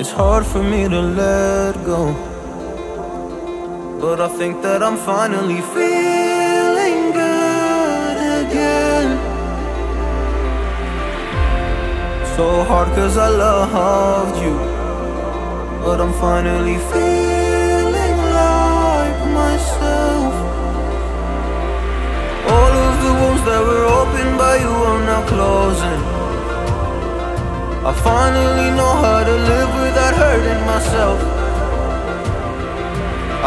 It's hard for me to let go, but I think that I'm finally feeling good again. So hard cause I loved you, but I'm finally feeling like myself. All of the wounds that were opened by you are now closing. I finally know how to live without hurting myself.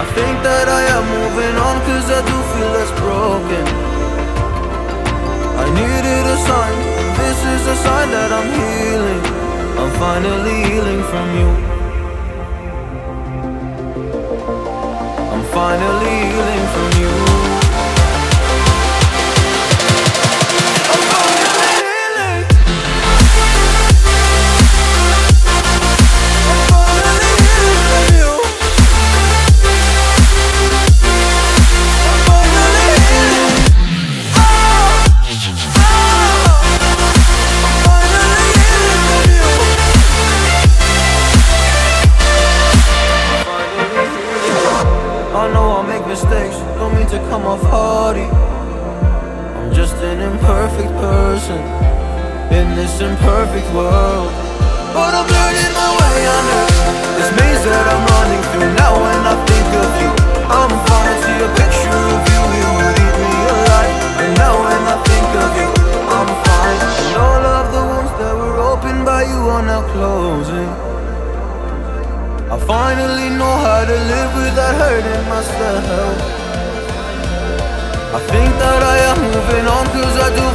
I think that I am moving on cause I do feel less broken. I needed a sign, this is a sign that I'm healing. I'm finally healing from you. I'm finally healing from you. I know I'll make mistakes, don't mean to come off haughty. I'm just an imperfect person in this imperfect world, but I'm learning my way under this maze that I'm running through. Now when I think of you, I'm fine. See a picture of you, you would eat me alive. And now when I think of you, I'm fine. And all of the wounds that were opened by you are now closing. I finally know how to live without hurting myself. I think that I am moving on cause I do